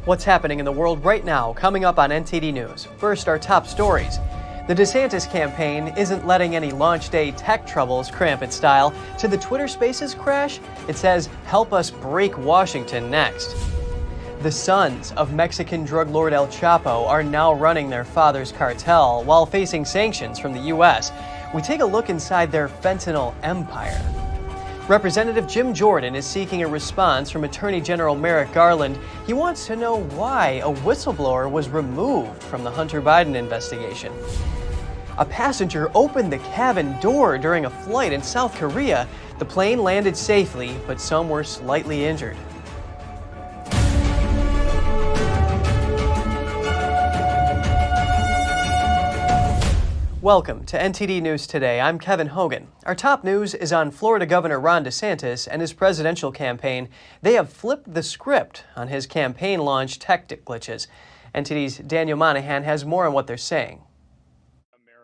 What's happening in the world right now, coming up on NTD News. First, our top stories. The DeSantis campaign isn't letting any launch day tech troubles cramp its style. To the Twitter Spaces crash, it says, "Help us break Washington next." The sons of Mexican drug lord El Chapo are now running their father's cartel while facing sanctions from the U.S. We take a look inside their fentanyl empire. Representative Jim Jordan is seeking a response from Attorney General Merrick Garland. He wants to know why a whistleblower was removed from the Hunter Biden investigation. A passenger opened the cabin door during a flight in South Korea. The plane landed safely, but some were slightly injured. Welcome to NTD News Today. I'm Kevin Hogan. Our top news is on Florida Governor Ron DeSantis and his presidential campaign. They have flipped the script on his campaign launch tech glitches. NTD's Daniel Monahan has more on what they're saying.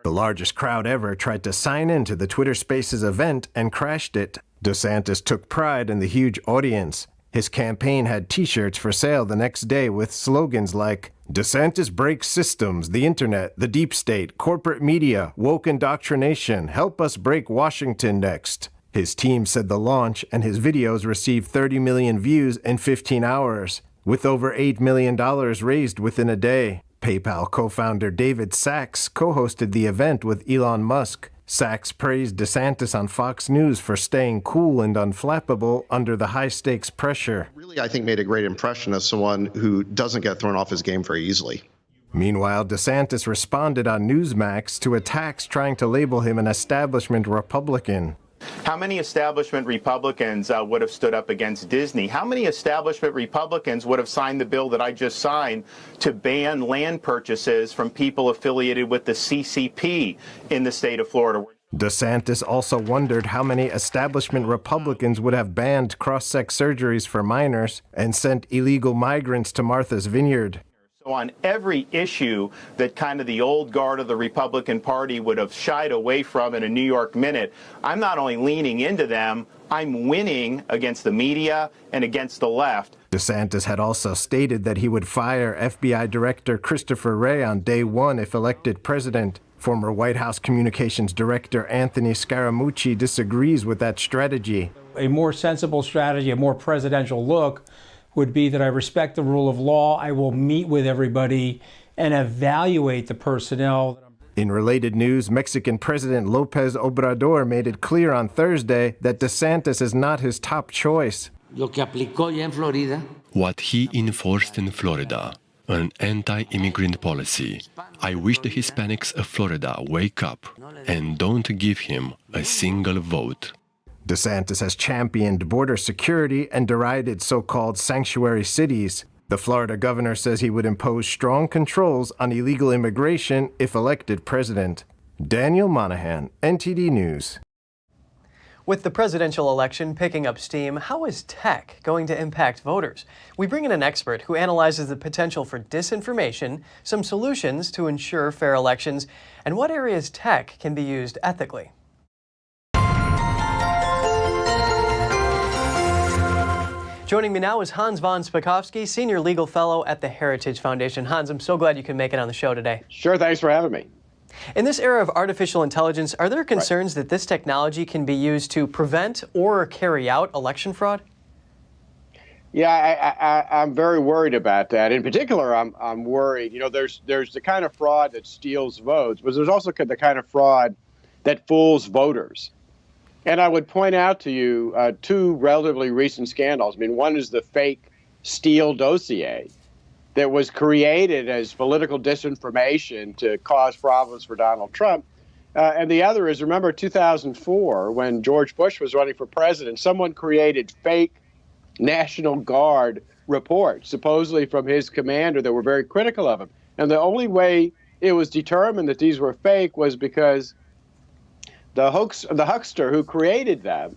The largest crowd ever tried to sign into the Twitter Spaces event and crashed it. DeSantis took pride in the huge audience. His campaign had T-shirts for sale the next day with slogans like, "DeSantis breaks systems, the internet, the deep state, corporate media, woke indoctrination. Help us break Washington next." His team said the launch and his videos received 30 million views in 15 hours, with over $8 million raised within a day. PayPal co-founder David Sacks co-hosted the event with Elon Musk. Sacks praised DeSantis on Fox News for staying cool and unflappable under the high-stakes pressure. Really, I think made a great impression as someone who doesn't get thrown off his game very easily. Meanwhile, DeSantis responded on Newsmax to attacks trying to label him an establishment Republican. How many establishment Republicans would have stood up against Disney? How many establishment Republicans would have signed the bill that I just signed to ban land purchases from people affiliated with the CCP in the state of Florida? DeSantis also wondered how many establishment Republicans would have banned cross-sex surgeries for minors and sent illegal migrants to Martha's Vineyard. So on every issue that kind of the old guard of the Republican Party would have shied away from in a New York Minute, I'm not only leaning into them, I'm winning against the media and against the left. DeSantis had also stated that he would fire FBI Director Christopher Wray on day one if elected president. Former White House Communications Director Anthony Scaramucci disagrees with that strategy. A more sensible strategy, a more presidential look, would be that I respect the rule of law. I will meet with everybody and evaluate the personnel. In related news, Mexican President López Obrador made it clear on Thursday that DeSantis is not his top choice. What he enforced in Florida, an anti-immigrant policy. I wish the Hispanics of Florida wake up and don't give him a single vote. DeSantis has championed border security and derided so-called sanctuary cities. The Florida governor says he would impose strong controls on illegal immigration if elected president. Daniel Monahan, NTD News. With the presidential election picking up steam, how is tech going to impact voters? We bring in an expert who analyzes the potential for disinformation, some solutions to ensure fair elections, and what areas tech can be used ethically. Joining me now is Hans von Spakovsky, Senior Legal Fellow at the Heritage Foundation. Hans, I'm so glad you can make it on the show today. Sure, thanks for having me. In this era of artificial intelligence, are there concerns that this technology can be used to prevent or carry out election fraud? Yeah, I'm very worried about that. In particular, I'm worried. You know, there's the kind of fraud that steals votes, but there's also the kind of fraud that fools voters. And I would point out to you two relatively recent scandals. I mean, one is the fake Steele dossier that was created as political disinformation to cause problems for Donald Trump. And the other is, remember 2004, when George Bush was running for president, someone created fake National Guard reports, supposedly from his commander, that were very critical of him. And the only way it was determined that these were fake was because the huckster who created them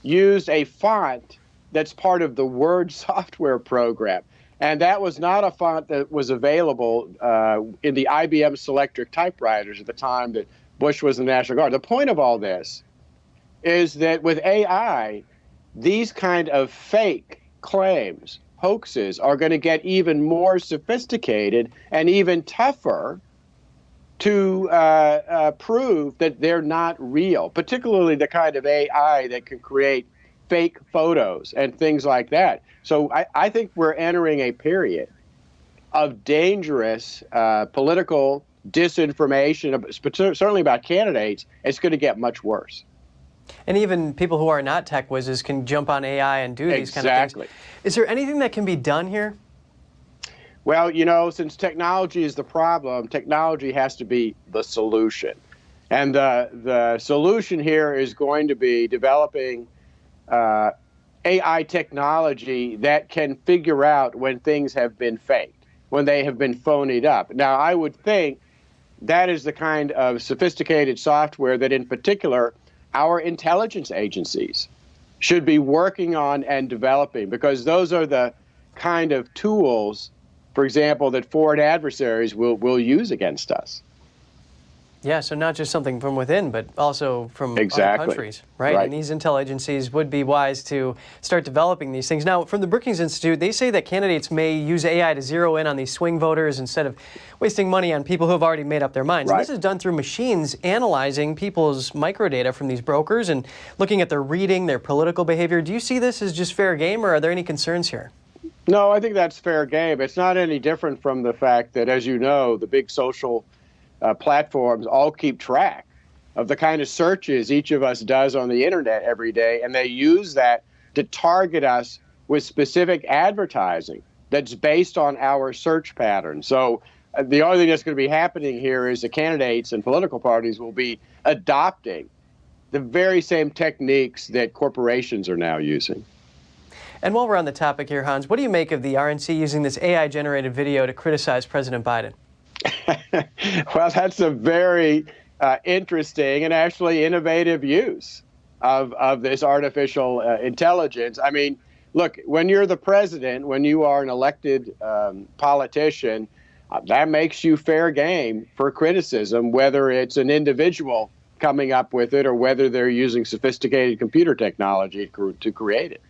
used a font that's part of the Word software program. And that was not a font that was available in the IBM Selectric typewriters at the time that Bush was in the National Guard. The point of all this is that with AI, these kind of fake claims hoaxes are going to get even more sophisticated and even tougher to prove that they're not real, particularly the kind of AI that can create fake photos and things like that. So I think we're entering a period of dangerous political disinformation, certainly about candidates. It's going to get much worse. And even people who are not tech whizzes can jump on AI and do these kind of things. Is there anything that can be done here? Well, you know, since technology is the problem, technology has to be the solution. And the solution here is going to be developing AI technology that can figure out when things have been faked, when they have been phonied up. Now, I would think that is the kind of sophisticated software that, in particular, our intelligence agencies should be working on and developing, because those are the kind of tools, for example, that foreign adversaries will use against us. Yeah, so not just something from within, but also from other countries, right? And these intel agencies would be wise to start developing these things. Now, from the Brookings Institute, they say that candidates may use AI to zero in on these swing voters instead of wasting money on people who have already made up their minds. And this is done through machines analyzing people's microdata from these brokers and looking at their reading, their political behavior. Do you see this as just fair game, or are there any concerns here? No, I think that's fair game. It's not any different from the fact that, as you know, the big social platforms all keep track of the kind of searches each of us does on the internet every day, and they use that to target us with specific advertising that's based on our search patterns. So the only thing that's going to be happening here is the candidates and political parties will be adopting the very same techniques that corporations are now using. And while we're on the topic here, Hans, what do you make of the RNC using this AI-generated video to criticize President Biden? Well, that's a very interesting and actually innovative use of this artificial intelligence. I mean, look, when you're the president, when you are an elected politician, that makes you fair game for criticism, whether it's an individual coming up with it or whether they're using sophisticated computer technology to create it.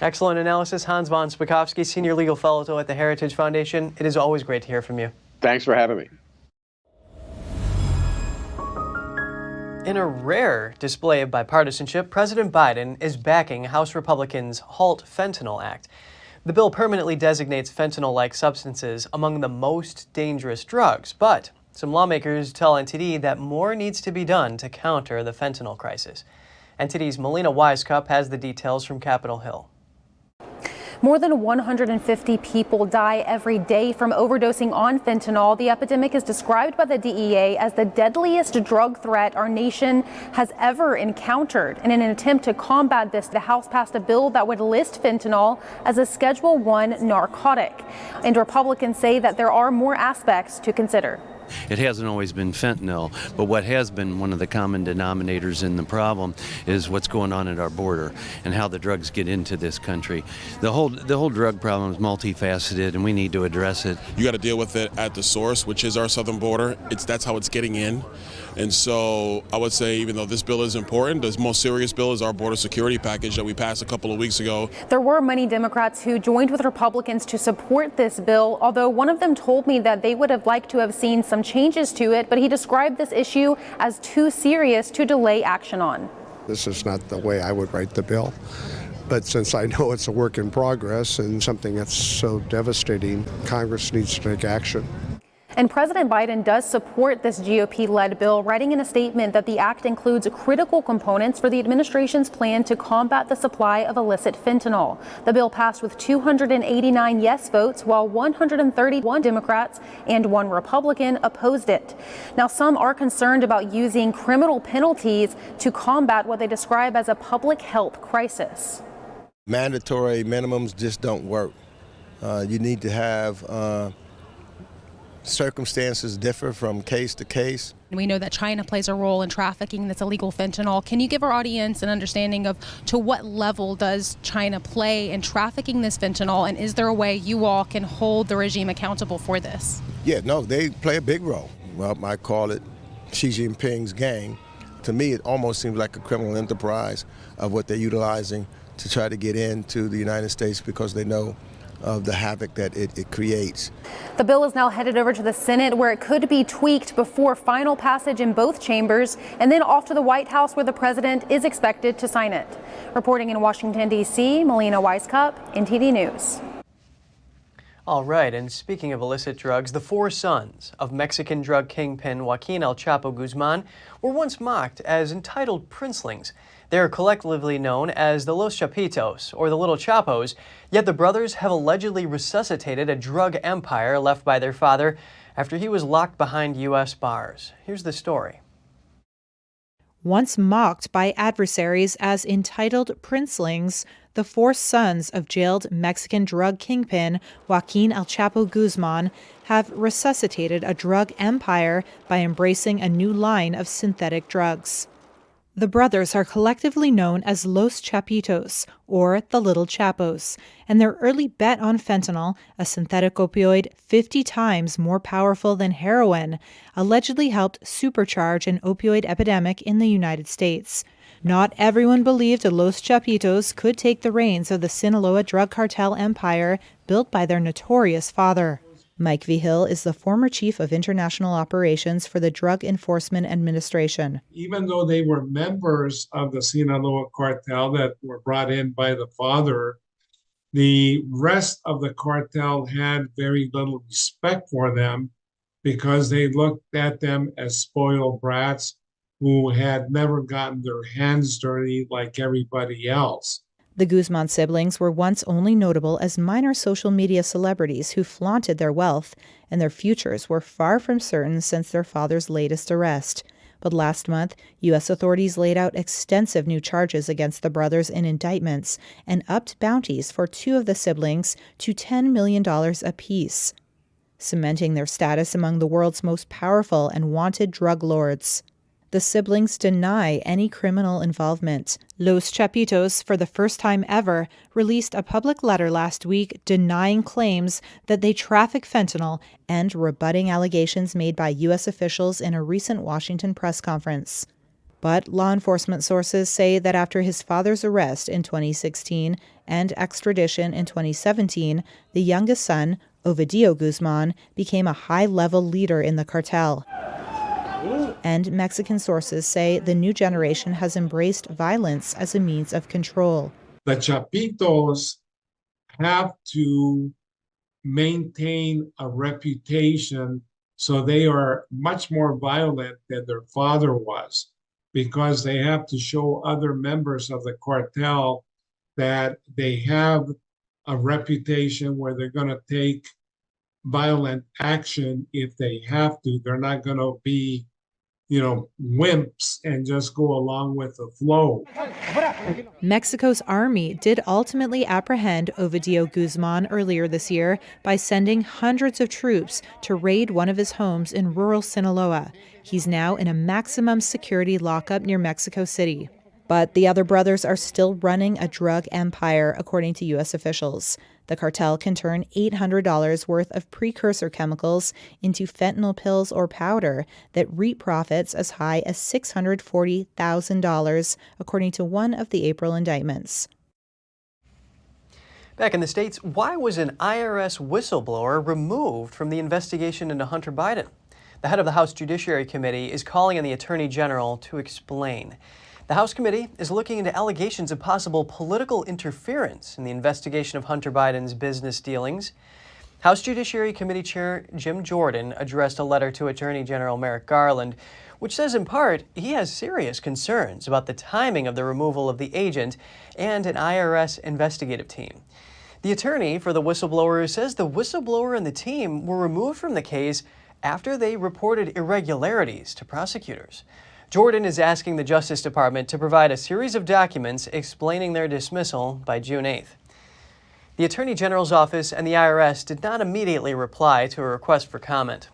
Excellent analysis. Hans von Spakovsky, Senior Legal Fellow at the Heritage Foundation. It is always great to hear from you. Thanks for having me. In a rare display of bipartisanship, President Biden is backing House Republicans' Halt Fentanyl Act. The bill permanently designates fentanyl-like substances among the most dangerous drugs, but some lawmakers tell NTD that more needs to be done to counter the fentanyl crisis. NTD's Melina Wisecup has the details from Capitol Hill. More than 150 people die every day from overdosing on fentanyl. The epidemic is described by the DEA as the deadliest drug threat our nation has ever encountered. And in an attempt to combat this, the House passed a bill that would list fentanyl as a Schedule I narcotic. And Republicans say that there are more aspects to consider. It hasn't always been fentanyl, but what has been one of the common denominators in the problem is what's going on at our border and how the drugs get into this country. The whole drug problem is multifaceted, and we need to address it. You got to deal with it at the source, which is our southern border. That's how it's getting in. And so I would say, even though this bill is important, the most serious bill is our border security package that we passed a couple of weeks ago. There were many Democrats who joined with Republicans to support this bill, although one of them told me that they would have liked to have seen some changes to it, but he described this issue as too serious to delay action on. This is not the way I would write the bill. But since I know it's a work in progress and something that's so devastating, Congress needs to take action. And President Biden does support this GOP-led bill, writing in a statement that the act includes critical components for the administration's plan to combat the supply of illicit fentanyl. The bill passed with 289 yes votes, while 131 Democrats and 1 Republican opposed it. Now, some are concerned about using criminal penalties to combat what they describe as a public health crisis. Mandatory minimums just don't work. You need to have circumstances differ from case to case. We know that China plays a role in trafficking this illegal fentanyl. Can you give our audience an understanding of to what level does China play in trafficking this fentanyl, and is there a way you all can hold the regime accountable for this? Yeah, no, they play a big role. Well, I call it Xi Jinping's gang. To me, it almost seems like a criminal enterprise of what they're utilizing to try to get into the United States because they know of the havoc that it creates. The bill is now headed over to the Senate, where it could be tweaked before final passage in both chambers, and then off to the White House, where the president is expected to sign it. Reporting in Washington, D.C., Melina Weisskopf, NTD News. All right, and speaking of illicit drugs, the four sons of Mexican drug kingpin Joaquin El Chapo Guzman were once mocked as entitled princelings. They are collectively known as the Los Chapitos, or the Little Chapos, yet the brothers have allegedly resuscitated a drug empire left by their father after he was locked behind U.S. bars. Here's the story. Once mocked by adversaries as entitled princelings, the four sons of jailed Mexican drug kingpin Joaquin El Chapo Guzman have resuscitated a drug empire by embracing a new line of synthetic drugs. The brothers are collectively known as Los Chapitos, or the Little Chapos, and their early bet on fentanyl, a synthetic opioid 50 times more powerful than heroin, allegedly helped supercharge an opioid epidemic in the United States. Not everyone believed the Los Chapitos could take the reins of the Sinaloa drug cartel empire built by their notorious father. Mike Vigil is the former chief of international operations for the Drug Enforcement Administration. Even though they were members of the Sinaloa cartel that were brought in by the father, the rest of the cartel had very little respect for them because they looked at them as spoiled brats who had never gotten their hands dirty like everybody else. The Guzman siblings were once only notable as minor social media celebrities who flaunted their wealth, and their futures were far from certain since their father's latest arrest. But last month, U.S. authorities laid out extensive new charges against the brothers in indictments and upped bounties for two of the siblings to $10 million apiece, cementing their status among the world's most powerful and wanted drug lords. The siblings deny any criminal involvement. Los Chapitos, for the first time ever, released a public letter last week denying claims that they traffic fentanyl and rebutting allegations made by U.S. officials in a recent Washington press conference. But law enforcement sources say that after his father's arrest in 2016 and extradition in 2017, the youngest son, Ovidio Guzman, became a high-level leader in the cartel. And Mexican sources say the new generation has embraced violence as a means of control. The Chapitos have to maintain a reputation, so they are much more violent than their father was, because they have to show other members of the cartel that they have a reputation where they're going to take violent action if they have to. They're not going to be wimps and just go along with the flow. Mexico's army did ultimately apprehend Ovidio Guzman earlier this year by sending hundreds of troops to raid one of his homes in rural Sinaloa. He's now in a maximum security lockup near Mexico City. But the other brothers are still running a drug empire, according to U.S. officials. The cartel can turn $800 worth of precursor chemicals into fentanyl pills or powder that reap profits as high as $640,000, according to one of the April indictments. Back in the States, why was an IRS whistleblower removed from the investigation into Hunter Biden? The head of the House Judiciary Committee is calling on the Attorney General to explain. The House committee is looking into allegations of possible political interference in the investigation of Hunter Biden's business dealings. House Judiciary Committee Chair Jim Jordan addressed a letter to Attorney General Merrick Garland, which says in part he has serious concerns about the timing of the removal of the agent and an IRS investigative team. The attorney for the whistleblower says the whistleblower and the team were removed from the case after they reported irregularities to prosecutors. Jordan is asking the Justice Department to provide a series of documents explaining their dismissal by June 8th. The Attorney General's office and the IRS did not immediately reply to a request for comment.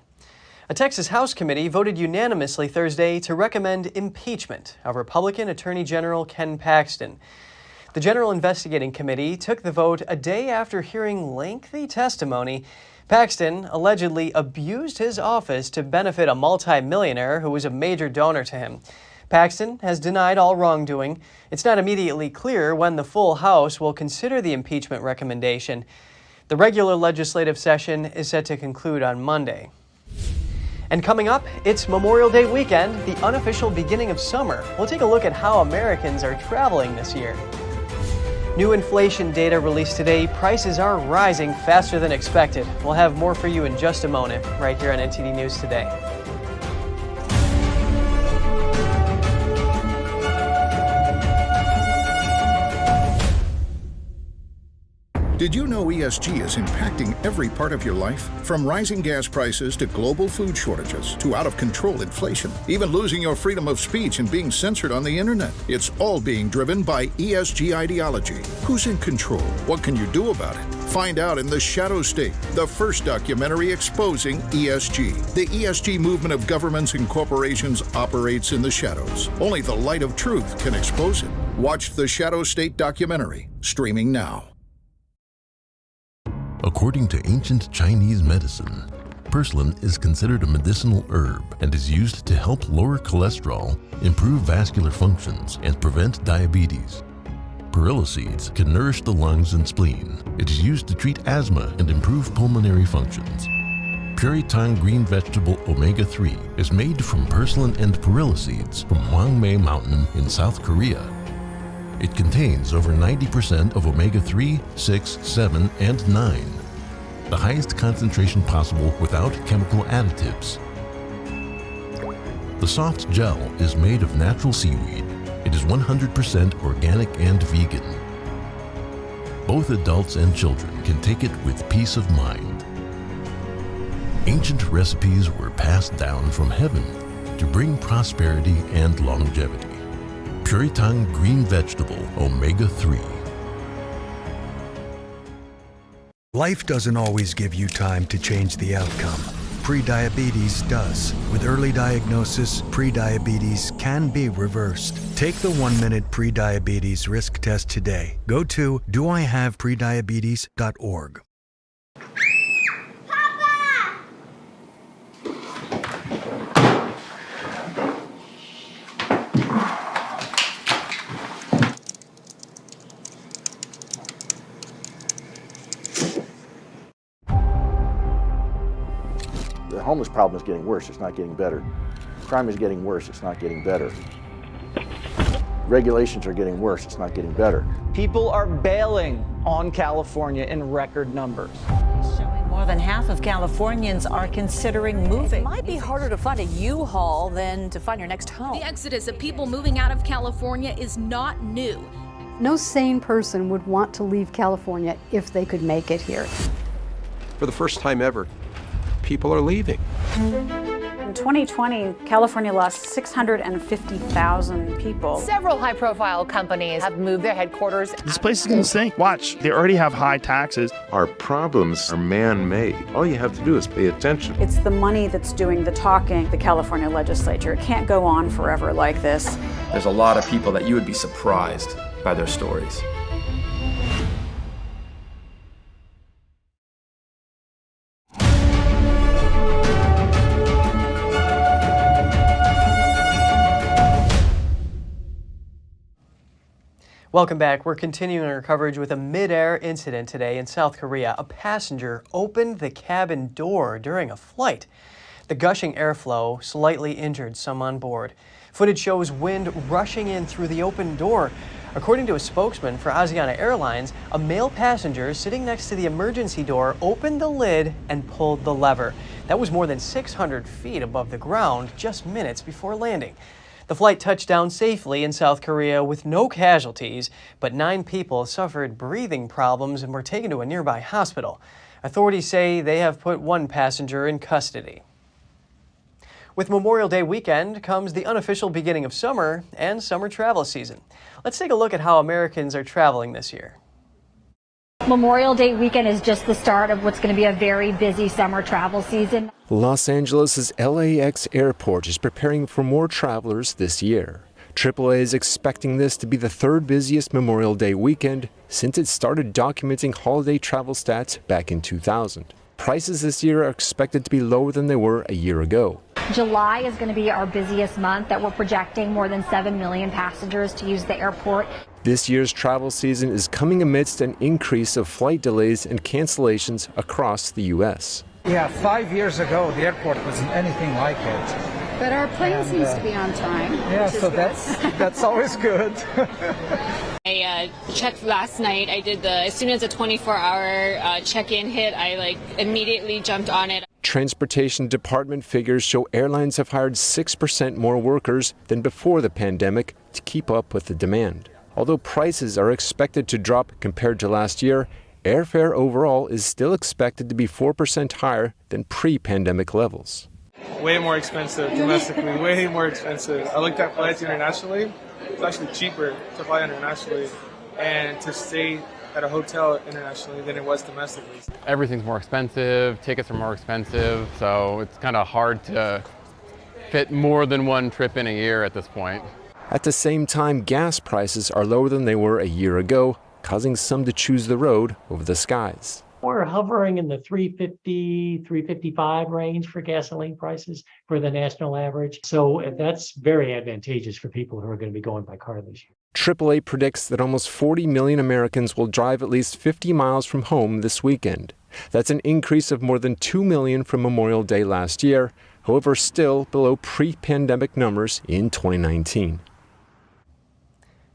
A Texas House committee voted unanimously Thursday to recommend impeachment of Republican Attorney General Ken Paxton. The General Investigating Committee took the vote a day after hearing lengthy testimony. Paxton allegedly abused his office to benefit a multimillionaire who was a major donor to him. Paxton has denied all wrongdoing. It's not immediately clear when the full House will consider the impeachment recommendation. The regular legislative session is set to conclude on Monday. And coming up, it's Memorial Day weekend, the unofficial beginning of summer. We'll take a look at how Americans are traveling this year. New inflation data released today. Prices are rising faster than expected. We'll have more for you in just a moment, right here on NTD News Today. Did you know ESG is impacting every part of your life? From rising gas prices to global food shortages to out-of-control inflation, even losing your freedom of speech and being censored on the internet. It's all being driven by ESG ideology. Who's in control? What can you do about it? Find out in The Shadow State, the first documentary exposing ESG. The ESG movement of governments and corporations operates in the shadows. Only the light of truth can expose it. Watch The Shadow State documentary, streaming now. According to ancient Chinese medicine, purslane is considered a medicinal herb and is used to help lower cholesterol, improve vascular functions, and prevent diabetes. Perilla seeds can nourish the lungs and spleen. It is used to treat asthma and improve pulmonary functions. Puritan green vegetable omega-3 is made from purslane and perilla seeds from Hwangmae Mountain in South Korea. It contains over 90% of omega-3, 6, 7, and 9, the highest concentration possible without chemical additives. The soft gel is made of natural seaweed. It is 100% organic and vegan. Both adults and children can take it with peace of mind. Ancient recipes were passed down from heaven to bring prosperity and longevity. Puritan green vegetable omega-3. Life doesn't always give you time to change the outcome. Prediabetes does. With early diagnosis, prediabetes can be reversed. Take the 1-minute prediabetes risk test today. Go to doihaveprediabetes.org. The homeless problem is getting worse, it's not getting better. Crime is getting worse, it's not getting better. Regulations are getting worse, it's not getting better. People are bailing on California in record numbers. Showing more than half of Californians are considering moving. It might be harder to find a U-Haul than to find your next home. The exodus of people moving out of California is not new. No sane person would want to leave California if they could make it here. For the first time ever, people are leaving. In 2020, California lost 650,000 people. Several high-profile companies have moved their headquarters. This place is going to sink. Watch, they already have high taxes. Our problems are man-made. All you have to do is pay attention. It's the money that's doing the talking, the California legislature. It can't go on forever like this. There's a lot of people that you would be surprised by their stories. Welcome back. We're continuing our coverage with a mid-air incident today in South Korea. A passenger opened the cabin door during a flight. The gushing airflow slightly injured some on board. Footage shows wind rushing in through the open door. According to a spokesman for Asiana Airlines, a male passenger sitting next to the emergency door opened the lid and pulled the lever. That was more than 600 feet above the ground just minutes before landing. The flight touched down safely in South Korea with no casualties, but 9 people suffered breathing problems and were taken to a nearby hospital. Authorities say they have put 1 passenger in custody. With Memorial Day weekend comes the unofficial beginning of summer and summer travel season. Let's take a look at how Americans are traveling this year. Memorial Day weekend is just the start of what's going to be a very busy summer travel season. Los Angeles' LAX airport is preparing for more travelers this year. AAA is expecting this to be the 3rd busiest Memorial Day weekend since it started documenting holiday travel stats back in 2000. Prices this year are expected to be lower than they were a year ago. July is going to be our busiest month, that we're projecting more than 7 million passengers to use the airport. This year's travel season is coming amidst an increase of flight delays and cancellations across the U.S. Yeah, 5 years ago, the airport wasn't anything like it. But our plane seems to be on time. Yeah, so that's always good. I checked last night. I did as soon as the 24-hour check-in hit, I immediately jumped on it. Transportation Department figures show airlines have hired 6% more workers than before the pandemic to keep up with the demand. Although prices are expected to drop compared to last year, airfare overall is still expected to be 4% higher than pre-pandemic levels. Way more expensive domestically, way more expensive. I looked at flights internationally. It's actually cheaper to fly internationally and to stay at a hotel internationally than it was domestically. Everything's more expensive, tickets are more expensive, so it's kind of hard to fit more than one trip in a year at this point. At the same time, gas prices are lower than they were a year ago, causing some to choose the road over the skies. We're hovering in the $3.50, $3.55 range for gasoline prices for the national average. So that's very advantageous for people who are going to be going by car this year. AAA predicts that almost 40 million Americans will drive at least 50 miles from home this weekend. That's an increase of more than 2 million from Memorial Day last year, however still below pre-pandemic numbers in 2019.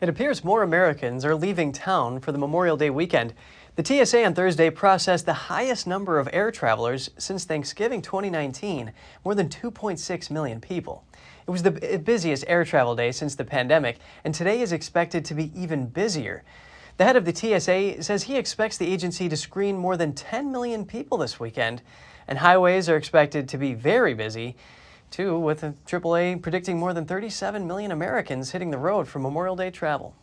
It appears more Americans are leaving town for the Memorial Day weekend. The TSA on Thursday processed the highest number of air travelers since Thanksgiving 2019, more than 2.6 million people. It was the busiest air travel day since the pandemic, and today is expected to be even busier. The head of the TSA says he expects the agency to screen more than 10 million people this weekend, and highways are expected to be very busy, too, with the AAA predicting more than 37 million Americans hitting the road for Memorial Day travel.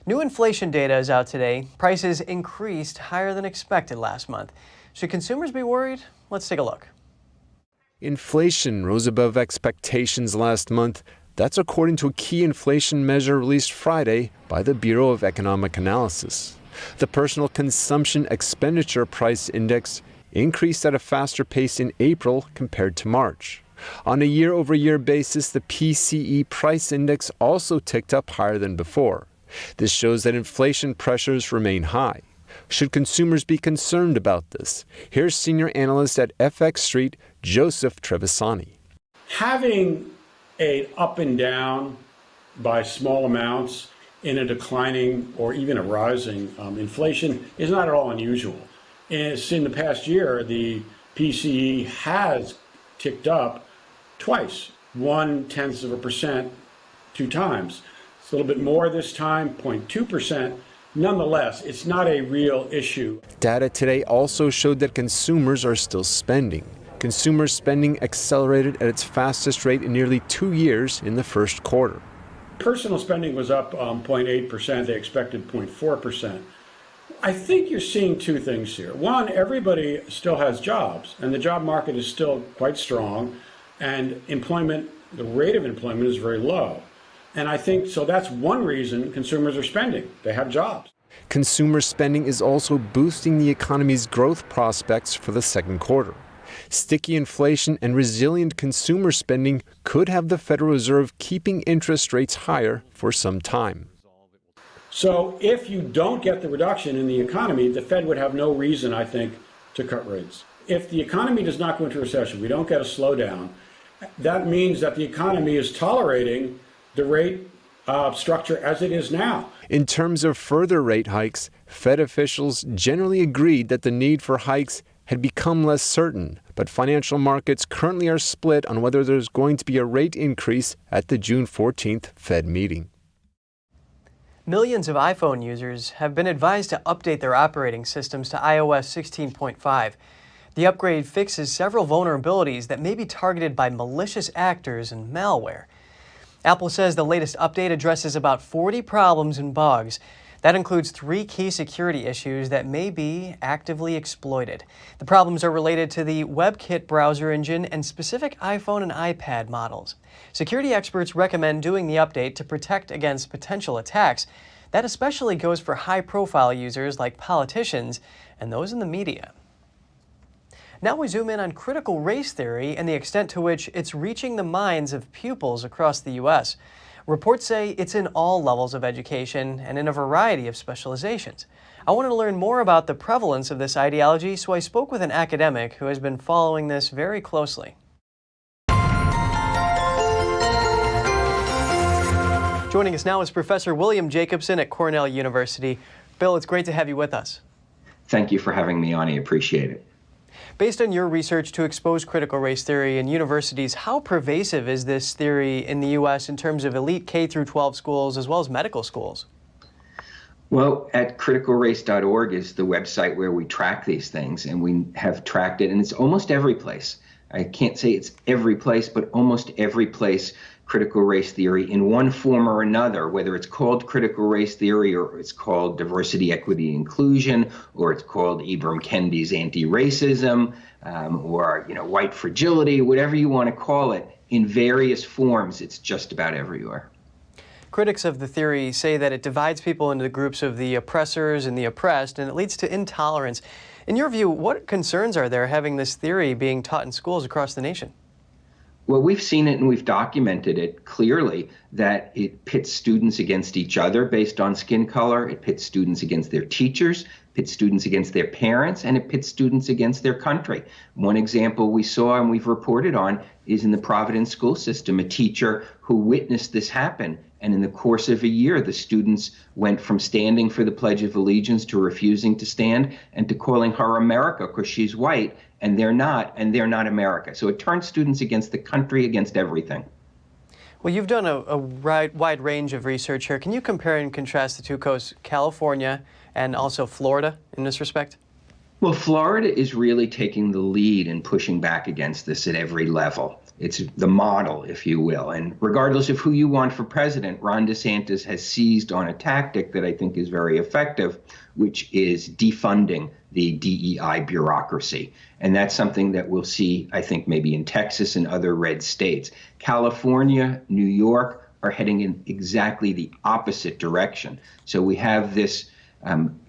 New inflation data is out today. Prices increased higher than expected last month. Should consumers be worried? Let's take a look. Inflation rose above expectations last month. That's according to a key inflation measure released Friday by the Bureau of Economic Analysis. The Personal Consumption Expenditure Price Index increased at a faster pace in April compared to March. On a year-over-year basis, the PCE price index also ticked up higher than before. This shows that inflation pressures remain high. Should consumers be concerned about this? Here's senior analyst at FX Street, Joseph Trevisani. Having an up and down by small amounts in a declining or even a rising inflation is not at all unusual. And in the past year, the PCE has ticked up twice, 0.1% 2 times. It's a little bit more this time, 0.2%. Nonetheless, it's not a real issue. Data today also showed that consumers are still spending. Consumer spending accelerated at its fastest rate in nearly 2 years in the first quarter. Personal spending was up 0.8%. They expected 0.4%. I think you're seeing 2 things here. One, everybody still has jobs, and the job market is still quite strong, and the rate of employment is very low. And I think so that's one reason consumers are spending. They have jobs. Consumer spending is also boosting the economy's growth prospects for the second quarter. Sticky inflation and resilient consumer spending could have the Federal Reserve keeping interest rates higher for some time. So if you don't get the reduction in the economy, the Fed would have no reason, I think, to cut rates. If the economy does not go into recession, we don't get a slowdown, that means that the economy is tolerating the rate structure as it is now. In terms of further rate hikes, Fed officials generally agreed that the need for hikes had become less certain, but financial markets currently are split on whether there's going to be a rate increase at the June 14th Fed meeting. Millions of iPhone users have been advised to update their operating systems to iOS 16.5. The upgrade fixes several vulnerabilities that may be targeted by malicious actors and malware. Apple says the latest update addresses about 40 problems and bugs. That includes 3 key security issues that may be actively exploited. The problems are related to the WebKit browser engine and specific iPhone and iPad models. Security experts recommend doing the update to protect against potential attacks. That especially goes for high-profile users like politicians and those in the media. Now we zoom in on critical race theory and the extent to which it's reaching the minds of pupils across the U.S. Reports say it's in all levels of education and in a variety of specializations. I wanted to learn more about the prevalence of this ideology, so I spoke with an academic who has been following this very closely. Joining us now is Professor William Jacobson at Cornell University. Bill, it's great to have you with us. Thank you for having me on. I appreciate it. Based on your research to expose critical race theory in universities, how pervasive is this theory in the U.S. in terms of elite K-12 schools as well as medical schools? Well, at criticalrace.org is the website where we track these things, and we have tracked it, and it's almost every place. I can't say it's every place, but almost every place critical race theory in one form or another, whether it's called critical race theory or it's called diversity, equity, inclusion, or it's called Ibram Kendi's anti-racism, or white fragility, whatever you want to call it, in various forms, it's just about everywhere. Critics of the theory say that it divides people into the groups of the oppressors and the oppressed, and it leads to intolerance. In your view, what concerns are there having this theory being taught in schools across the nation? Well, we've seen it and we've documented it clearly that it pits students against each other based on skin color. It pits students against their teachers, pits students against their parents, and it pits students against their country. One example we saw and we've reported on is in the Providence school system, a teacher who witnessed this happen. And in the course of a year, the students went from standing for the Pledge of Allegiance to refusing to stand and to calling her America because she's white and they're not America. So it turns students against the country, against everything. Well, you've done a wide range of research here. Can you compare and contrast the two coasts, California and also Florida, in this respect? Well, Florida is really taking the lead in pushing back against this at every level. It's the model, if you will. And regardless of who you want for president, Ron DeSantis has seized on a tactic that I think is very effective, which is defunding the DEI bureaucracy. And that's something that we'll see, I think, maybe in Texas and other red states. California, New York are heading in exactly the opposite direction. So we have this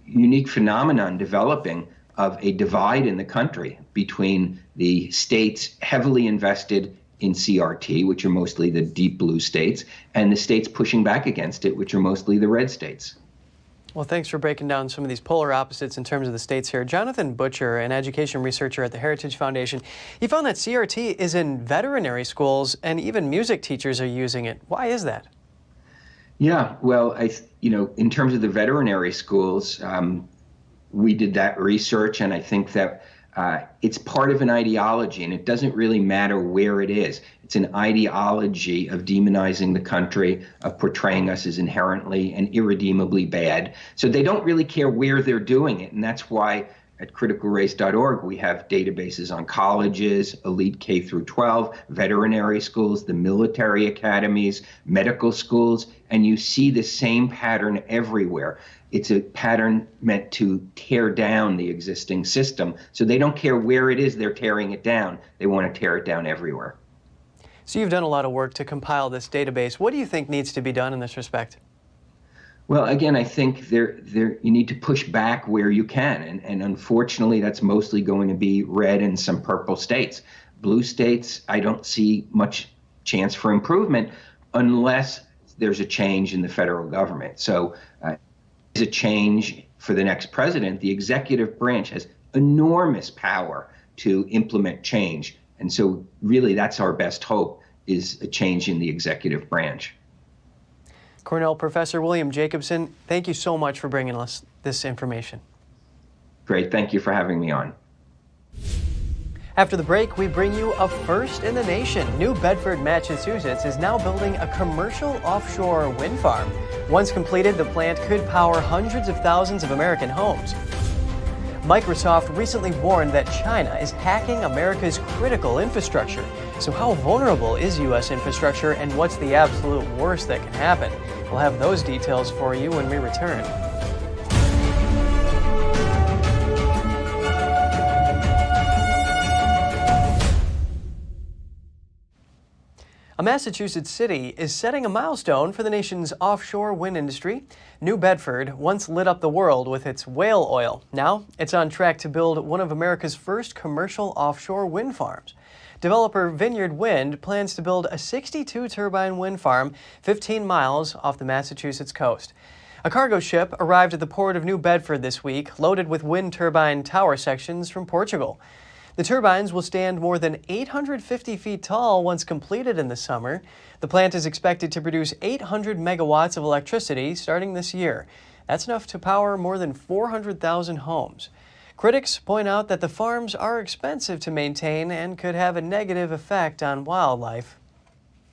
unique phenomenon developing of a divide in the country between the states heavily invested in CRT, which are mostly the deep blue states, and the states pushing back against it, which are mostly the red states. Well, thanks for breaking down some of these polar opposites in terms of the states here. Jonathan Butcher, an education researcher at the Heritage Foundation, he found that CRT is in veterinary schools and even music teachers are using it. Why is that? Yeah, well, in terms of the veterinary schools, we did that research, and I think that it's part of an ideology, and it doesn't really matter where it is. It's an ideology of demonizing the country, of portraying us as inherently and irredeemably bad. So they don't really care where they're doing it, and that's why at criticalrace.org we have databases on colleges, elite K through 12, veterinary schools, the military academies, medical schools, and you see the same pattern everywhere. It's a pattern meant to tear down the existing system. So they don't care where it is they're tearing it down. They want to tear it down everywhere. So you've done a lot of work to compile this database. What do you think needs to be done in this respect? Well, again, I think you need to push back where you can. And unfortunately, that's mostly going to be red and some purple states. Blue states, I don't see much chance for improvement unless there's a change in the federal government. So is a change for the next president. The executive branch has enormous power to implement change. And so really that's our best hope, is a change in the executive branch. Cornell Professor William Jacobson, thank you so much for bringing us this information. Great, thank you for having me on. After the break, we bring you a first in the nation. New Bedford, Massachusetts is now building a commercial offshore wind farm. Once completed, the plant could power hundreds of thousands of American homes. Microsoft recently warned that China is hacking America's critical infrastructure. So how vulnerable is U.S. infrastructure, and what's the absolute worst that can happen? We'll have those details for you when we return. A Massachusetts city is setting a milestone for the nation's offshore wind industry. New Bedford once lit up the world with its whale oil. Now it's on track to build one of America's first commercial offshore wind farms. Developer Vineyard Wind plans to build a 62-turbine wind farm 15 miles off the Massachusetts coast. A cargo ship arrived at the port of New Bedford this week, loaded with wind turbine tower sections from Portugal. The turbines will stand more than 850 feet tall once completed in the summer. The plant is expected to produce 800 megawatts of electricity starting this year. That's enough to power more than 400,000 homes. Critics point out that the farms are expensive to maintain and could have a negative effect on wildlife.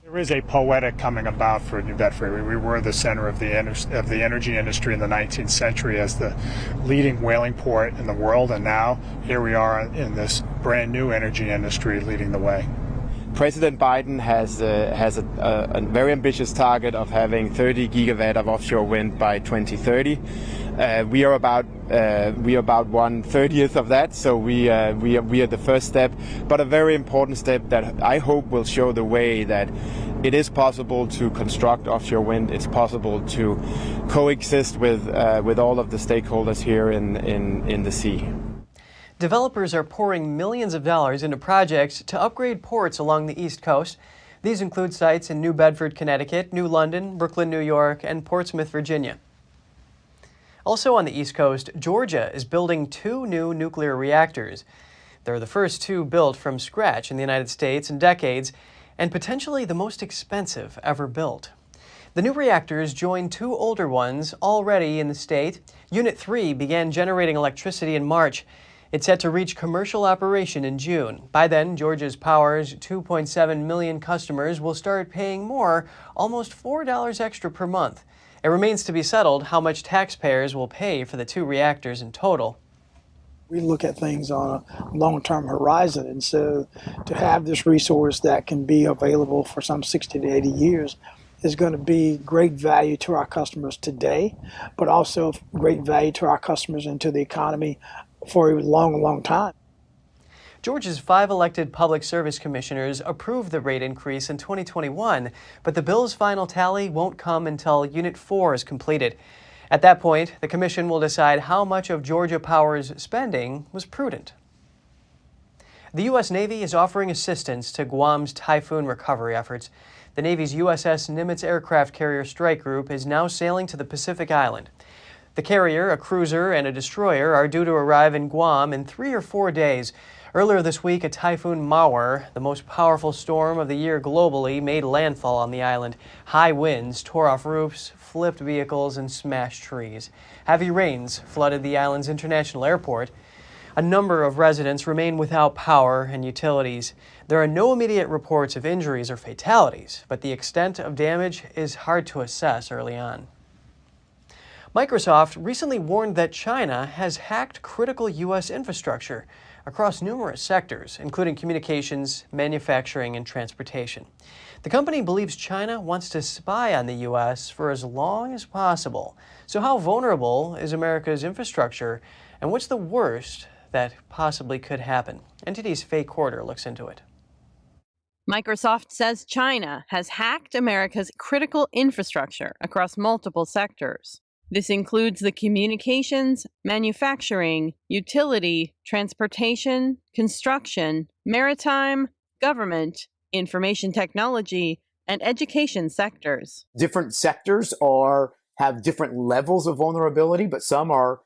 There is a poetic coming about for New Bedford. We were the center of the energy industry in the 19th century as the leading whaling port in the world, and now here we are in this brand new energy industry leading the way. President Biden has a very ambitious target of having 30 gigawatt of offshore wind by 2030. We are about 1/30 of that, so we are the first step, but a very important step that I hope will show the way that it is possible to construct offshore wind. It's possible to coexist with all of the stakeholders here in the sea. Developers are pouring millions of dollars into projects to upgrade ports along the East Coast. These include sites in New Bedford, Connecticut, New London, Brooklyn, New York, and Portsmouth, Virginia. Also on the East Coast, Georgia is building 2 new nuclear reactors. They're the first 2 built from scratch in the United States in decades, and potentially the most expensive ever built. The new reactors join 2 older ones already in the state. Unit 3 began generating electricity in March. It's set to reach commercial operation in June. By then, Georgia's Power's 2.7 million customers will start paying more, almost $4 extra per month. It remains to be settled how much taxpayers will pay for the 2 reactors in total. We look at things on a long-term horizon, and so to have this resource that can be available for some 60 to 80 years is going to be great value to our customers today, but also great value to our customers and to the economy for a long, long time. Georgia's 5 elected public service commissioners approved the rate increase in 2021, but the bill's final tally won't come until Unit 4 is completed. At that point, the commission will decide how much of Georgia Power's spending was prudent. The U.S. Navy is offering assistance to Guam's Typhoon recovery efforts. The Navy's USS Nimitz aircraft carrier strike group is now sailing to the Pacific island. The carrier, a cruiser, and a destroyer are due to arrive in Guam in 3 or 4 days. Earlier this week, a Typhoon Mawar, the most powerful storm of the year globally, made landfall on the island. High winds tore off roofs, flipped vehicles, and smashed trees. Heavy rains flooded the island's international airport. A number of residents remain without power and utilities. There are no immediate reports of injuries or fatalities, but the extent of damage is hard to assess early on. Microsoft recently warned that China has hacked critical U.S. infrastructure across numerous sectors, including communications, manufacturing, and transportation. The company believes China wants to spy on the U.S. for as long as possible. So how vulnerable is America's infrastructure, and what's the worst that possibly could happen? NTD's Faye Quarter looks into it. Microsoft says China has hacked America's critical infrastructure across multiple sectors. This includes the communications, manufacturing, utility, transportation, construction, maritime, government, information technology, and education sectors. Different sectors have different levels of vulnerability, but some are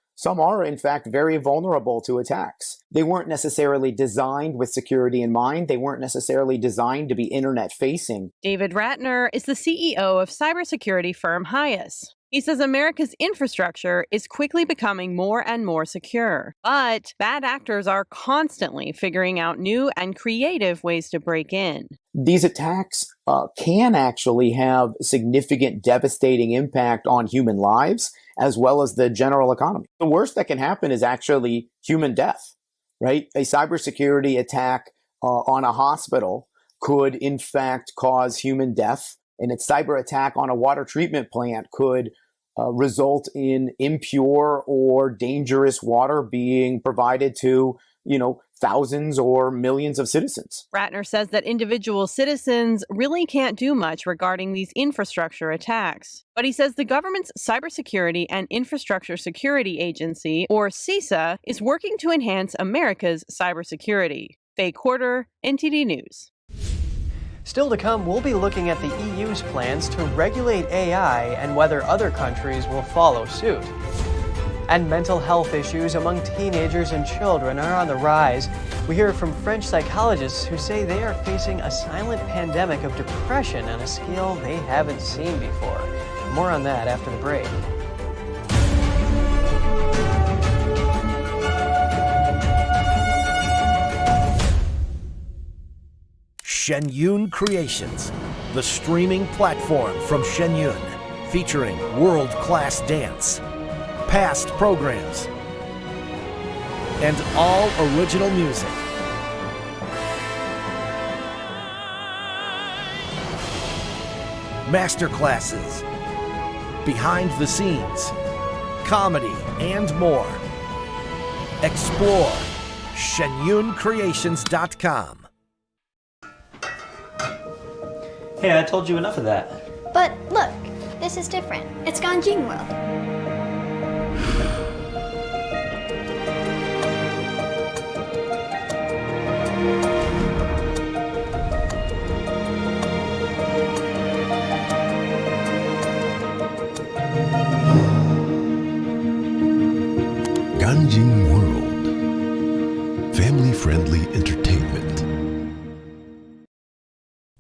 in fact very vulnerable to attacks. They weren't necessarily designed with security in mind. They weren't necessarily designed to be internet facing. David Ratner is the CEO of cybersecurity firm Hyas. He says America's infrastructure is quickly becoming more and more secure, but bad actors are constantly figuring out new and creative ways to break in. These attacks can actually have significant devastating impact on human lives as well as the general economy. The worst that can happen is actually human death, right? A cybersecurity attack on a hospital could in fact cause human death, and a cyber attack on a water treatment plant could result in impure or dangerous water being provided to, thousands or millions of citizens. Ratner says that individual citizens really can't do much regarding these infrastructure attacks. But he says the government's Cybersecurity and Infrastructure Security Agency, or CISA, is working to enhance America's cybersecurity. Faye Quarter, NTD News. Still to come, we'll be looking at the EU's plans to regulate AI and whether other countries will follow suit. And mental health issues among teenagers and children are on the rise. We hear from French psychologists who say they are facing a silent pandemic of depression on a scale they haven't seen before. More on that after the break. Shenyun Creations, the streaming platform from Shenyun, featuring world-class dance, past programs, and all original music. Masterclasses, behind the scenes, comedy, and more. Explore shenyuncreations.com. Hey, I told you enough of that. But look, this is different. It's Ganjin World. Ganjin World. Family-friendly entertainment.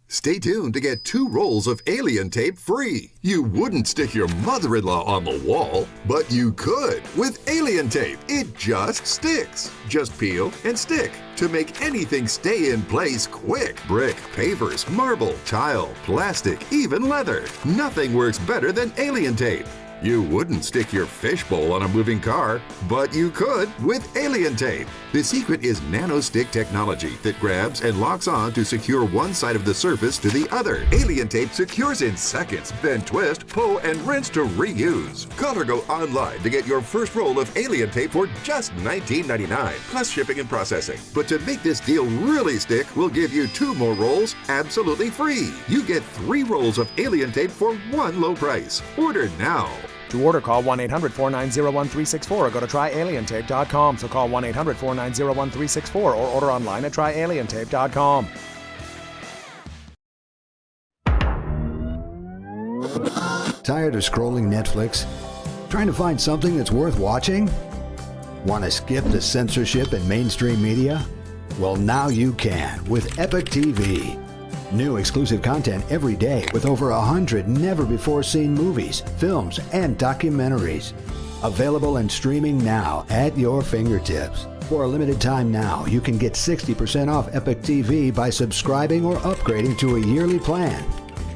Stay tuned to get 2 rolls of alien tape free. You wouldn't stick your mother-in-law on the wall, but you could with alien tape. It just sticks. Just peel and stick to make anything stay in place quick. Brick, pavers, marble, tile, plastic, even leather. Nothing works better than alien tape. You wouldn't stick your fishbowl on a moving car, but you could with alien tape. The secret is nano-stick technology that grabs and locks on to secure one side of the surface to the other. Alien tape secures in seconds, then twist, pull, and rinse to reuse. Call or go online to get your first roll of alien tape for just $19.99, plus shipping and processing. But to make this deal really stick, we'll give you 2 more rolls absolutely free. You get 3 rolls of alien tape for one low price. Order now. To order, call 1-800-490-1364 or go to tryalientape.com. So call 1-800-490-1364 or order online at tryalientape.com. Tired of scrolling Netflix? Trying to find something that's worth watching? Want to skip the censorship in mainstream media? Well, now you can with Epic TV. New exclusive content every day with over 100 never-before-seen movies, films, and documentaries. Available and streaming now at your fingertips. For a limited time now, you can get 60% off Epic TV by subscribing or upgrading to a yearly plan.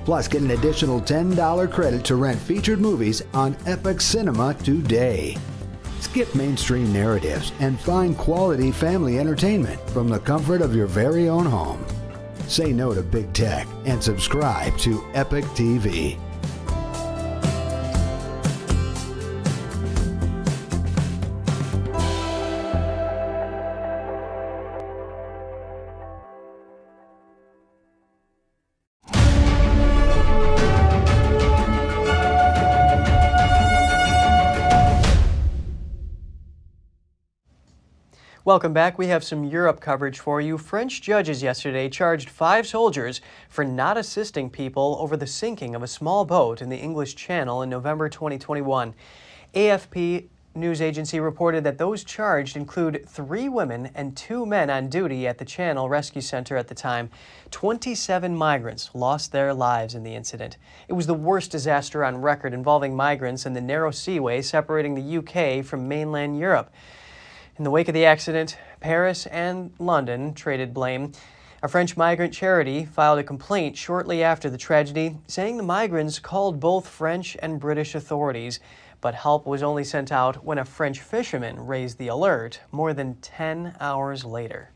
Plus, get an additional $10 credit to rent featured movies on Epic Cinema today. Skip mainstream narratives and find quality family entertainment from the comfort of your very own home. Say no to big tech and subscribe to Epic TV. Welcome back. We have some Europe coverage for you. French judges yesterday charged 5 soldiers for not assisting people over the sinking of a small boat in the English Channel in November 2021. AFP news agency reported that those charged include 3 women and 2 men on duty at the Channel Rescue Center at the time. 27 migrants lost their lives in the incident. It was the worst disaster on record involving migrants in the narrow seaway separating the UK from mainland Europe. In the wake of the accident, Paris and London traded blame. A French migrant charity filed a complaint shortly after the tragedy, saying the migrants called both French and British authorities, but help was only sent out when a French fisherman raised the alert more than 10 hours later.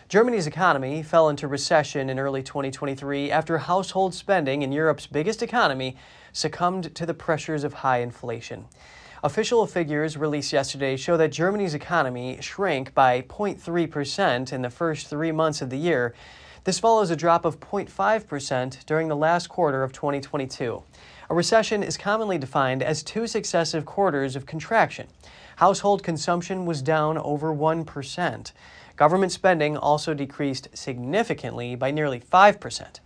Germany's economy fell into recession in early 2023 after household spending in Europe's biggest economy succumbed to the pressures of high inflation. Official figures released yesterday show that Germany's economy shrank by 0.3% in the first 3 months of the year. This follows a drop of 0.5% during the last quarter of 2022. A recession is commonly defined as 2 successive quarters of contraction. Household consumption was down over 1%. Government spending also decreased significantly by nearly 5%.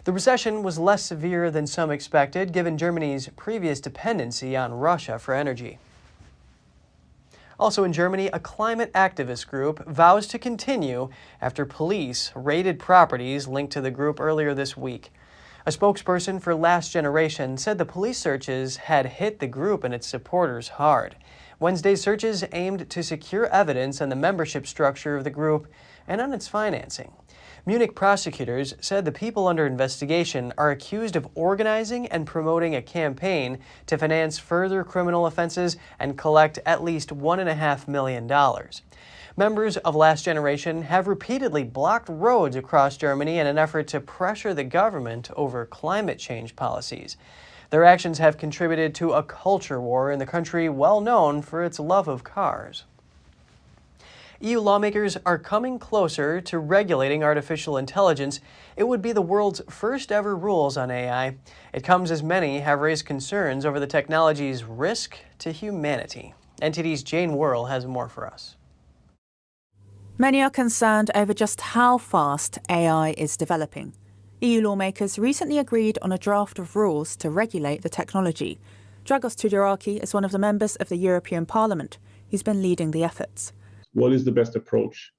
The recession was less severe than some expected, given Germany's previous dependency on Russia for energy. Also in Germany, a climate activist group vows to continue after police raided properties linked to the group earlier this week. A spokesperson for Last Generation said the police searches had hit the group and its supporters hard. Wednesday's searches aimed to secure evidence on the membership structure of the group and on its financing. Munich prosecutors said the people under investigation are accused of organizing and promoting a campaign to finance further criminal offenses and collect at least $1.5 million. Members of Last Generation have repeatedly blocked roads across Germany in an effort to pressure the government over climate change policies. Their actions have contributed to a culture war in the country well known for its love of cars. EU lawmakers are coming closer to regulating artificial intelligence. It would be the world's first ever rules on AI. It comes as many have raised concerns over the technology's risk to humanity. NTD's Jane Worrell has more for us. Many are concerned over just how fast AI is developing. EU lawmakers recently agreed on a draft of rules to regulate the technology. Dragos Tudorakis is one of the members of the European Parliament. He's been leading the efforts. What is the best approach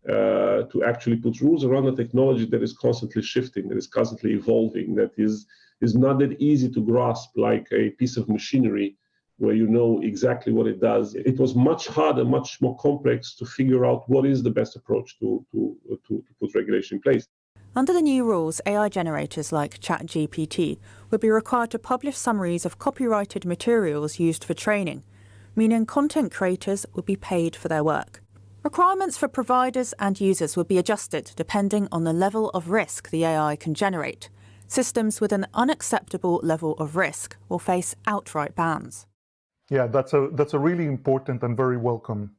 to actually put rules around a technology that is constantly shifting, that is constantly evolving, that is not that easy to grasp like a piece of machinery where you know exactly what it does. It was much harder, much more complex to figure out what is the best approach to put regulation in place. Under the new rules, AI generators like ChatGPT would be required to publish summaries of copyrighted materials used for training, meaning content creators would be paid for their work. Requirements for providers and users would be adjusted depending on the level of risk the AI can generate. Systems with an unacceptable level of risk will face outright bans. Yeah, that's a really important and very welcome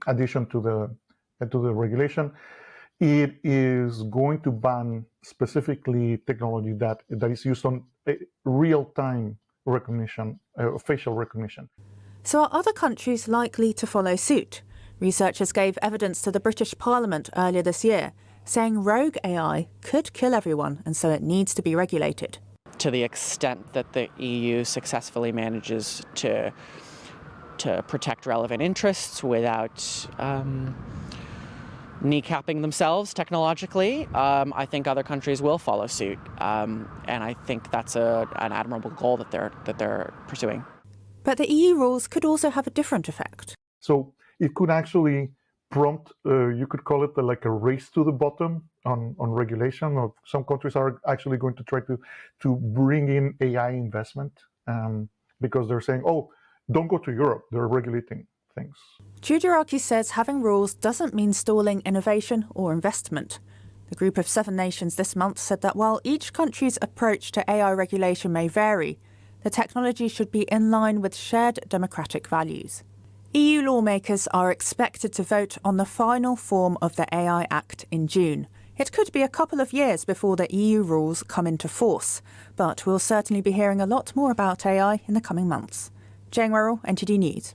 addition to the regulation. It is going to ban specifically technology that is used on real-time recognition, facial recognition. So are other countries likely to follow suit? Researchers gave evidence to the British Parliament earlier this year, saying rogue AI could kill everyone and so it needs to be regulated. To the extent that the EU successfully manages to protect relevant interests without kneecapping themselves technologically, I think other countries will follow suit, and I think that's an admirable goal that they're pursuing. But the EU rules could also have a different effect. So it could actually prompt, you could call it like a race to the bottom on regulation. Or some countries are actually going to try to bring in AI investment because they're saying, oh, don't go to Europe, they're regulating things. Tudorakis says having rules doesn't mean stalling innovation or investment. The group of 7 nations this month said that while each country's approach to AI regulation may vary, the technology should be in line with shared democratic values. EU lawmakers are expected to vote on the final form of the AI Act in June. It could be a couple of years before the EU rules come into force, but we'll certainly be hearing a lot more about AI in the coming months. Jane Worrell, NTD News.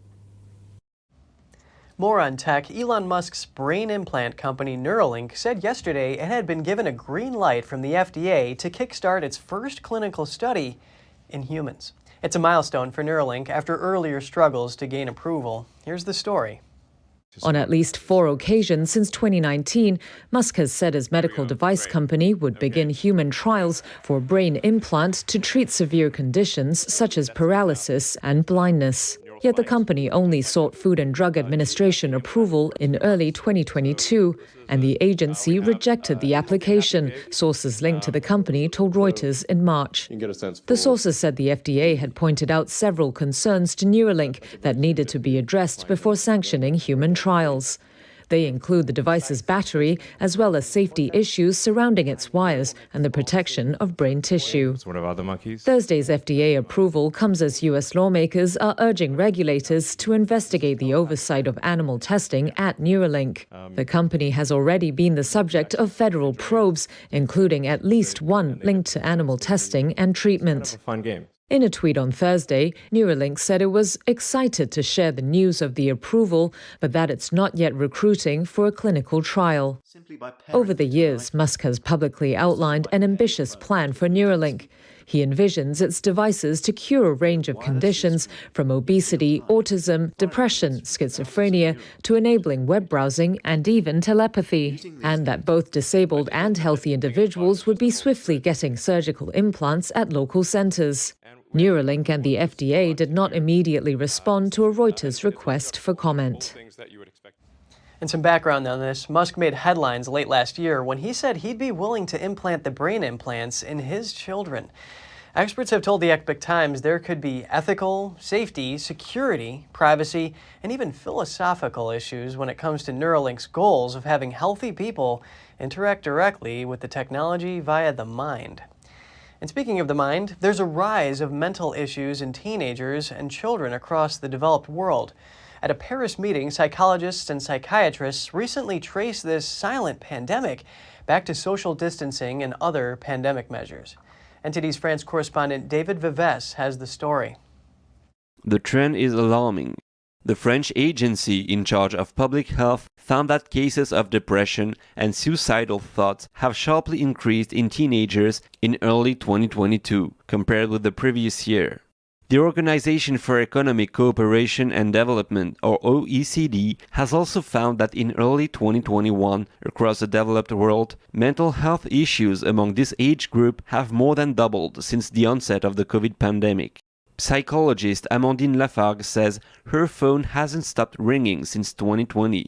More on tech, Elon Musk's brain implant company Neuralink said yesterday it had been given a green light from the FDA to kickstart its first clinical study in humans. It's a milestone for Neuralink after earlier struggles to gain approval. Here's the story. On at least 4 occasions since 2019, Musk has said his medical device company would begin human trials for brain implants to treat severe conditions such as paralysis and blindness. Yet the company only sought Food and Drug Administration approval in early 2022, and the agency rejected the application, sources linked to the company told Reuters in March. The sources said the FDA had pointed out several concerns to Neuralink that needed to be addressed before sanctioning human trials. They include the device's battery, as well as safety issues surrounding its wires and the protection of brain tissue. Thursday's FDA approval comes as U.S. lawmakers are urging regulators to investigate the oversight of animal testing at Neuralink. The company has already been the subject of federal probes, including at least one linked to animal testing and treatment. In a tweet on Thursday, Neuralink said it was excited to share the news of the approval, but that it's not yet recruiting for a clinical trial. Over the years, Musk has publicly outlined an ambitious plan for Neuralink. He envisions its devices to cure a range of conditions, from obesity, autism, depression, schizophrenia, to enabling web browsing and even telepathy, and that both disabled and healthy individuals would be swiftly getting surgical implants at local centers. Neuralink and the FDA did not immediately respond to a Reuters request for comment. And some background on this, Musk made headlines late last year when he said he'd be willing to implant the brain implants in his children. Experts have told the Epoch Times there could be ethical, safety, security, privacy, and even philosophical issues when it comes to Neuralink's goals of having healthy people interact directly with the technology via the mind. And speaking of the mind, there's a rise of mental issues in teenagers and children across the developed world. At a Paris meeting, psychologists and psychiatrists recently traced this silent pandemic back to social distancing and other pandemic measures. NTD's France correspondent David Vives has the story. The trend is alarming. The French agency in charge of public health found that cases of depression and suicidal thoughts have sharply increased in teenagers in early 2022 compared with the previous year. The Organization for Economic Cooperation and Development, or OECD, has also found that in early 2021, across the developed world, mental health issues among this age group have more than doubled since the onset of the COVID pandemic. Psychologist Amandine Lafargue says her phone hasn't stopped ringing since 2020.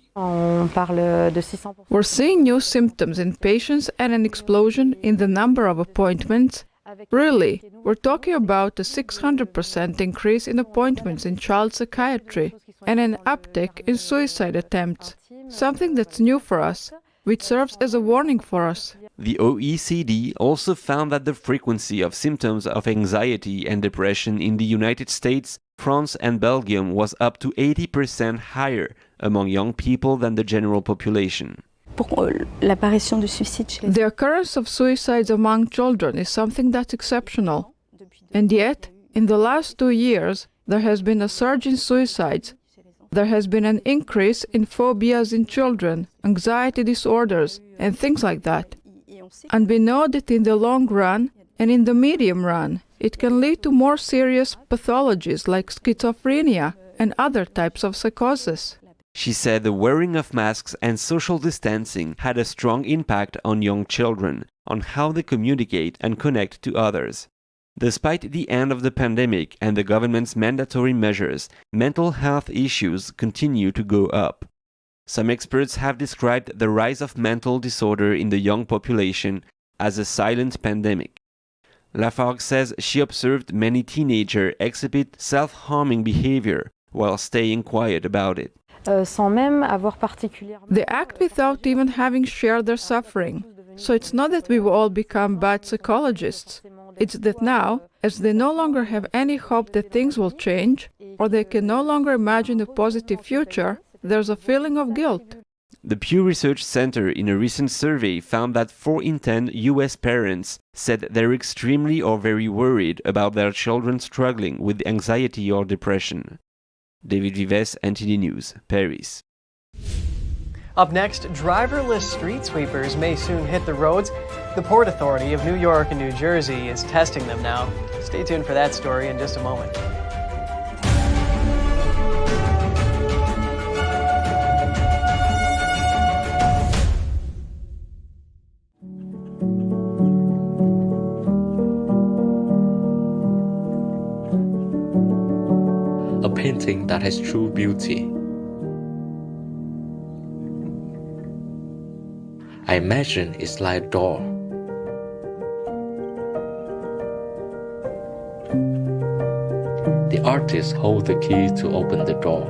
We're seeing new symptoms in patients and an explosion in the number of appointments. Really, we're talking about a 600% increase in appointments in child psychiatry and an uptick in suicide attempts, something that's new for us, which serves as a warning for us. The OECD also found that the frequency of symptoms of anxiety and depression in the United States, France, and Belgium was up to 80% higher among young people than the general population. The occurrence of suicides among children is something that's exceptional. And yet, in the last 2 years, there has been a surge in suicides. There has been an increase in phobias in children, anxiety disorders, and things like that. And we know that in the long run and in the medium run, it can lead to more serious pathologies like schizophrenia and other types of psychosis. She said the wearing of masks and social distancing had a strong impact on young children, on how they communicate and connect to others. Despite the end of the pandemic and the government's mandatory measures, mental health issues continue to go up. Some experts have described the rise of mental disorder in the young population as a silent pandemic. Lafargue says she observed many teenagers exhibit self-harming behavior while staying quiet about it. They act without even having shared their suffering. So it's not that we've all become bad psychologists. It's that now, as they no longer have any hope that things will change, or they can no longer imagine a positive future, there's a feeling of guilt. The Pew Research Center in a recent survey found that 4 in 10 U.S. parents said they're extremely or very worried about their children struggling with anxiety or depression. David Vives, NTD News, Paris. Up next, driverless street sweepers may soon hit the roads. The Port Authority of New York and New Jersey is testing them now. Stay tuned for that story in just a moment. A painting that has true beauty. I imagine it's like a door. The artist holds the key to open the door.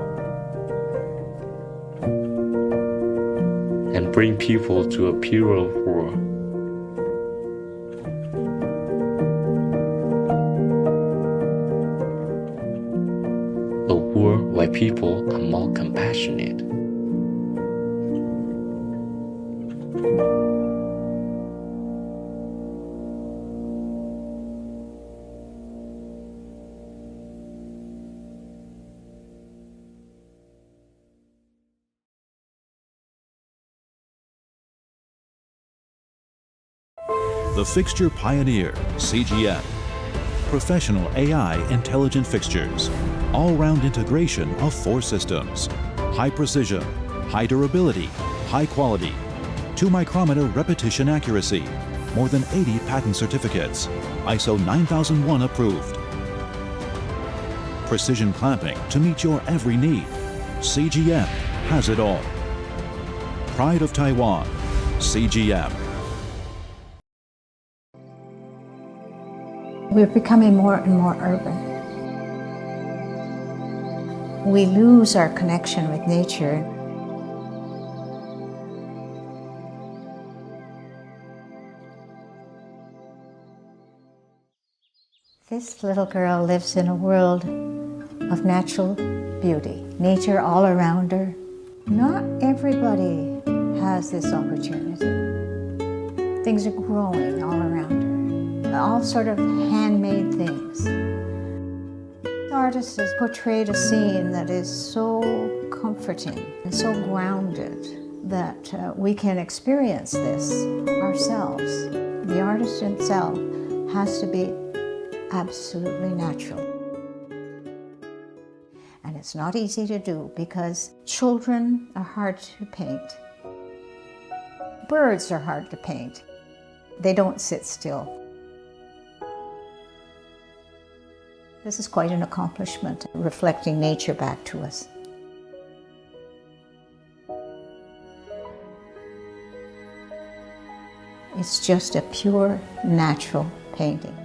and bring people to a purer world. A world where people are more compassionate. The Fixture Pioneer, CGM. Professional AI intelligent fixtures. All-round integration of 4 systems. High precision, high durability, high quality. 2-micrometer repetition accuracy. More than 80 patent certificates. ISO 9001 approved. Precision clamping to meet your every need. CGM has it all. Pride of Taiwan, CGM. We're becoming more and more urban. We lose our connection with nature. This little girl lives in a world of natural beauty, nature all around her. Not everybody has this opportunity. Things are growing all around her. All sort of handmade things. The artist has portrayed a scene that is so comforting and so grounded that we can experience this ourselves. The artist himself has to be absolutely natural. And it's not easy to do because children are hard to paint. Birds are hard to paint. They don't sit still. This is quite an accomplishment, reflecting nature back to us. It's just a pure, natural painting.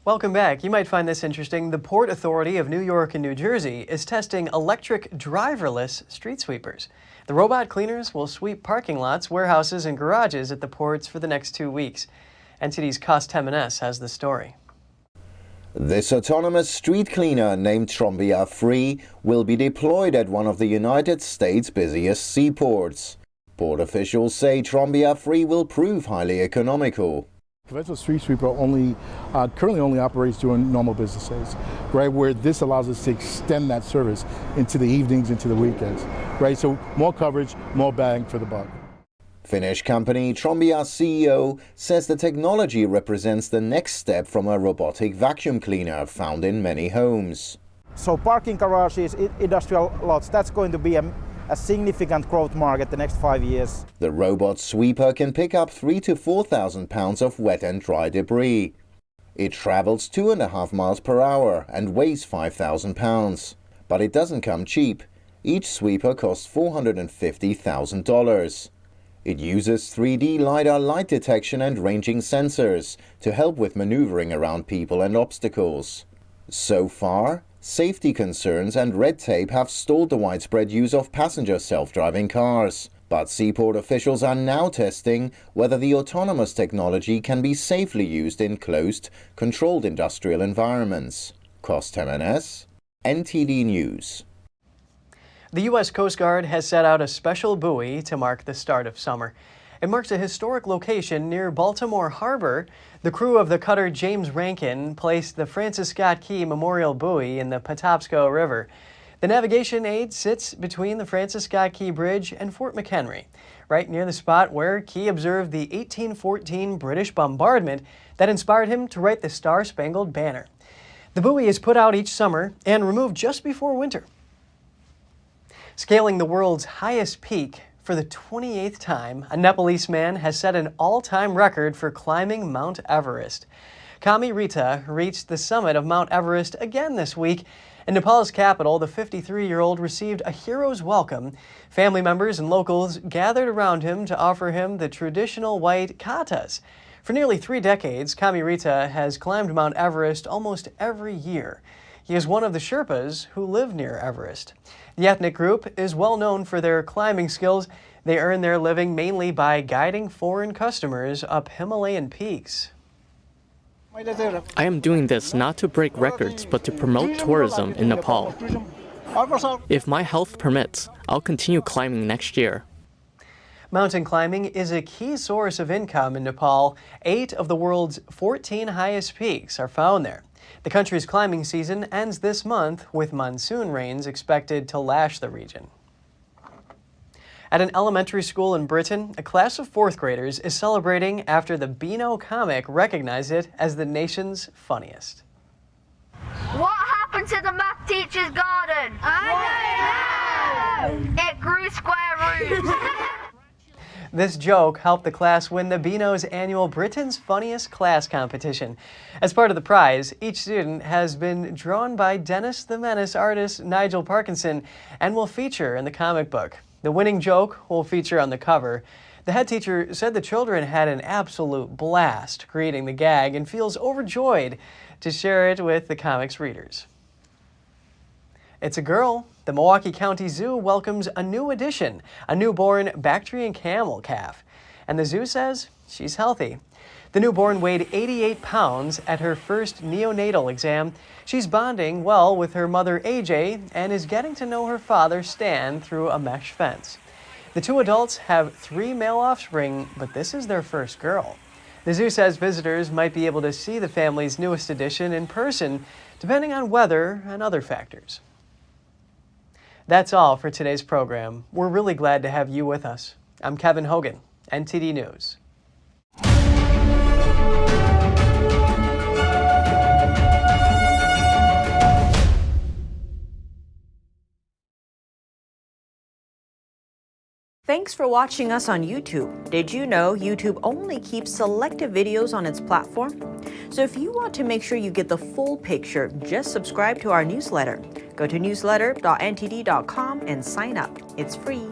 Welcome back. You might find this interesting. The Port Authority of New York and New Jersey is testing electric driverless street sweepers. The robot cleaners will sweep parking lots, warehouses, and garages at the ports for the next 2 weeks. NTD's Jimenez has the story. This autonomous street cleaner, named Trombia Free, will be deployed at one of the United States' busiest seaports. Port officials say Trombia Free will prove highly economical. Conventional street sweeper currently only operates during normal business days, right? Where this allows us to extend that service into the evenings, into the weekends, right? So more coverage, more bang for the buck. Finnish company Trombia's CEO says the technology represents the next step from a robotic vacuum cleaner found in many homes. So parking garages, industrial lots, that's going to be a significant growth market the next 5 years. The robot sweeper can pick up 3,000 to 4,000 pounds of wet and dry debris. It travels 2.5 miles per hour and weighs 5,000 pounds. But it doesn't come cheap. Each sweeper costs $450,000. It uses 3D LiDAR light detection and ranging sensors to help with maneuvering around people and obstacles. So far, safety concerns and red tape have stalled the widespread use of passenger self-driving cars. But seaport officials are now testing whether the autonomous technology can be safely used in closed, controlled industrial environments. Jimenez, NTD News. The U.S. Coast Guard has set out a special buoy to mark the start of summer. It marks a historic location near Baltimore Harbor. The crew of the cutter James Rankin placed the Francis Scott Key Memorial Buoy in the Patapsco River. The navigation aid sits between the Francis Scott Key Bridge and Fort McHenry, right near the spot where Key observed the 1814 British bombardment that inspired him to write the Star-Spangled Banner. The buoy is put out each summer and removed just before winter. Scaling the world's highest peak for the 28th time, a Nepalese man has set an all-time record for climbing Mount Everest. Kami Rita reached the summit of Mount Everest again this week. In Nepal's capital, the 53-year-old received a hero's welcome. Family members and locals gathered around him to offer him the traditional white katas. For nearly 3 decades, Kami Rita has climbed Mount Everest almost every year. He is one of the Sherpas who live near Everest. The ethnic group is well known for their climbing skills. They earn their living mainly by guiding foreign customers up Himalayan peaks. I am doing this not to break records, but to promote tourism in Nepal. If my health permits, I'll continue climbing next year. Mountain climbing is a key source of income in Nepal. 8 of the world's 14 highest peaks are found there. The country's climbing season ends this month, with monsoon rains expected to lash the region. At an elementary school in Britain, a class of 4th graders is celebrating after the Beano comic recognized it as the nation's funniest. What happened to the math teacher's garden? I don't know! It grew square roots. This joke helped the class win the Beano's annual Britain's Funniest Class competition. As part of the prize, each student has been drawn by Dennis the Menace artist Nigel Parkinson and will feature in the comic book. The winning joke will feature on the cover. The head teacher said the children had an absolute blast creating the gag and feels overjoyed to share it with the comic's readers. It's a girl. The Milwaukee County Zoo welcomes a new addition, a newborn Bactrian camel calf. And the zoo says she's healthy. The newborn weighed 88 pounds at her first neonatal exam. She's bonding well with her mother, AJ, and is getting to know her father, Stan, through a mesh fence. The 2 adults have 3 male offspring, but this is their first girl. The zoo says visitors might be able to see the family's newest addition in person, depending on weather and other factors. That's all for today's program. We're really glad to have you with us. I'm Kevin Hogan, NTD News. Thanks for watching us on YouTube. Did you know YouTube only keeps selective videos on its platform? So if you want to make sure you get the full picture, just subscribe to our newsletter. Go to newsletter.ntd.com and sign up. It's free.